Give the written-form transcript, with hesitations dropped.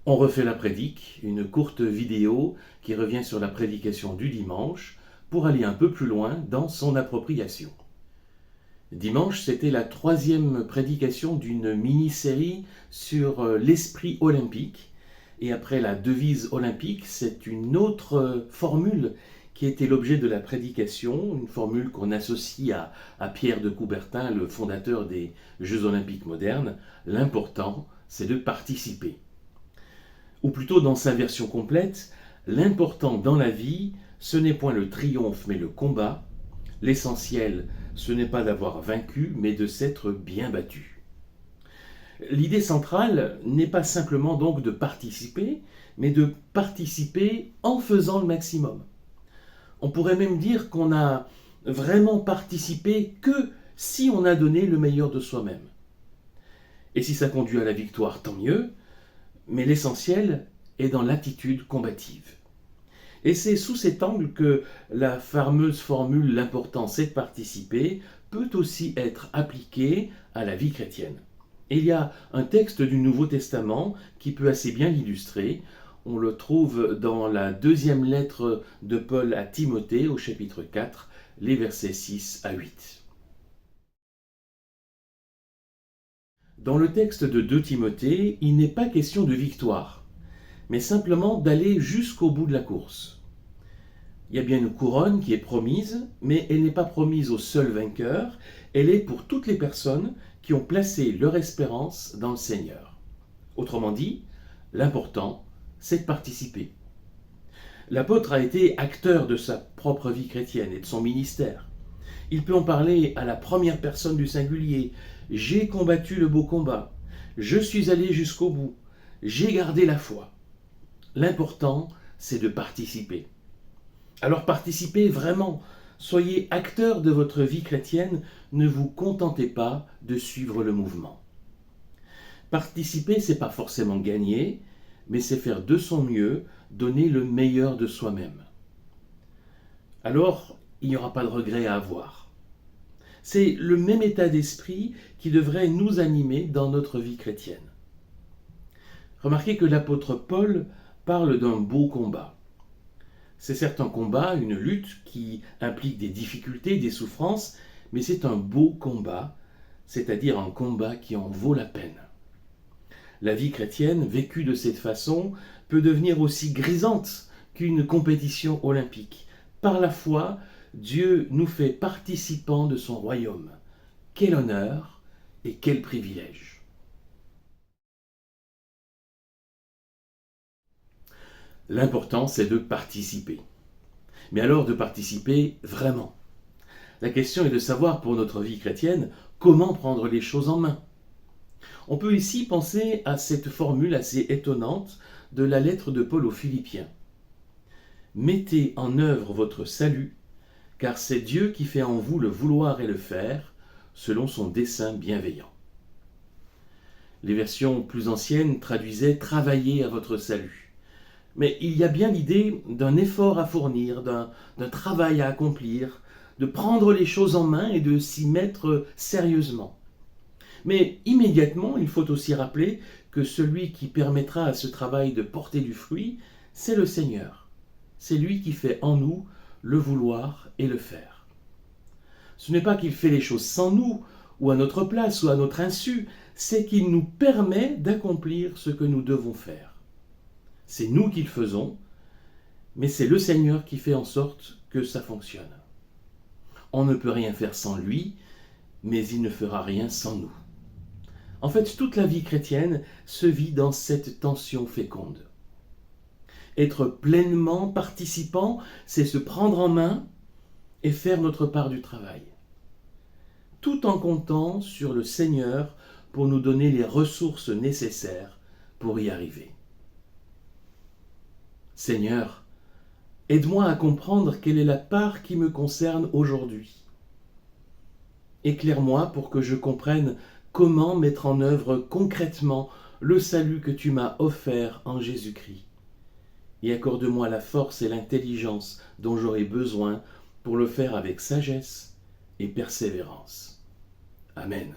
On refait la prédique, une courte vidéo qui revient sur la prédication du dimanche pour aller un peu plus loin dans son appropriation. Dimanche, c'était la troisième prédication d'une mini-série sur l'esprit olympique. Et après la devise olympique, c'est une autre formule qui était l'objet de la prédication, une formule qu'on associe à Pierre de Coubertin, le fondateur des Jeux olympiques modernes. L'important, c'est de participer. Ou plutôt dans sa version complète, l'important dans la vie, ce n'est point le triomphe mais le combat. L'essentiel, ce n'est pas d'avoir vaincu, mais de s'être bien battu. L'idée centrale n'est pas simplement donc de participer, mais de participer en faisant le maximum. On pourrait même dire qu'on a vraiment participé que si on a donné le meilleur de soi-même. Et si ça conduit à la victoire, tant mieux, mais l'essentiel est dans l'attitude combative. Et c'est sous cet angle que la fameuse formule «l'important c'est de participer» peut aussi être appliquée à la vie chrétienne. Et il y a un texte du Nouveau Testament qui peut assez bien l'illustrer. On le trouve dans la deuxième lettre de Paul à Timothée au chapitre 4, les versets 6 à 8. Dans le texte de 2 Timothée, il n'est pas question de victoire, mais simplement d'aller jusqu'au bout de la course. Il y a bien une couronne qui est promise, mais elle n'est pas promise au seul vainqueur, elle est pour toutes les personnes qui ont placé leur espérance dans le Seigneur. Autrement dit, l'important, c'est de participer. L'apôtre a été acteur de sa propre vie chrétienne et de son ministère. Il peut en parler à la première personne du singulier. J'ai combattu le beau combat. Je suis allé jusqu'au bout. J'ai gardé la foi. L'important, c'est de participer. Alors participez vraiment. Soyez acteur de votre vie chrétienne. Ne vous contentez pas de suivre le mouvement. Participer, c'est pas forcément gagner, mais c'est faire de son mieux, donner le meilleur de soi-même. Alors, il n'y aura pas de regret à avoir. C'est le même état d'esprit qui devrait nous animer dans notre vie chrétienne. Remarquez que l'apôtre Paul parle d'un beau combat. C'est certes un combat, une lutte qui implique des difficultés, des souffrances, mais c'est un beau combat, c'est-à-dire un combat qui en vaut la peine. La vie chrétienne, vécue de cette façon, peut devenir aussi grisante qu'une compétition olympique. Par la foi, Dieu nous fait participants de son royaume. Quel honneur et quel privilège! L'important, c'est de participer. Mais alors de participer vraiment. La question est de savoir pour notre vie chrétienne comment prendre les choses en main. On peut ici penser à cette formule assez étonnante de la lettre de Paul aux Philippiens. Mettez en œuvre votre salut, car c'est Dieu qui fait en vous le vouloir et le faire, selon son dessein bienveillant. Les versions plus anciennes traduisaient « travailler à votre salut ». Mais il y a bien l'idée d'un effort à fournir, d'un travail à accomplir, de prendre les choses en main et de s'y mettre sérieusement. Mais immédiatement, il faut aussi rappeler que celui qui permettra à ce travail de porter du fruit, c'est le Seigneur. C'est lui qui fait en nous le vouloir et le faire. Ce n'est pas qu'il fait les choses sans nous, ou à notre place, ou à notre insu, c'est qu'il nous permet d'accomplir ce que nous devons faire. C'est nous qui le faisons, mais c'est le Seigneur qui fait en sorte que ça fonctionne. On ne peut rien faire sans lui, mais il ne fera rien sans nous. En fait, toute la vie chrétienne se vit dans cette tension féconde. Être pleinement participant, c'est se prendre en main et faire notre part du travail. Tout en comptant sur le Seigneur pour nous donner les ressources nécessaires pour y arriver. Seigneur, aide-moi à comprendre quelle est la part qui me concerne aujourd'hui. Éclaire-moi pour que je comprenne comment mettre en œuvre concrètement le salut que tu m'as offert en Jésus-Christ. Et accorde-moi la force et l'intelligence dont j'aurai besoin pour le faire avec sagesse et persévérance. Amen.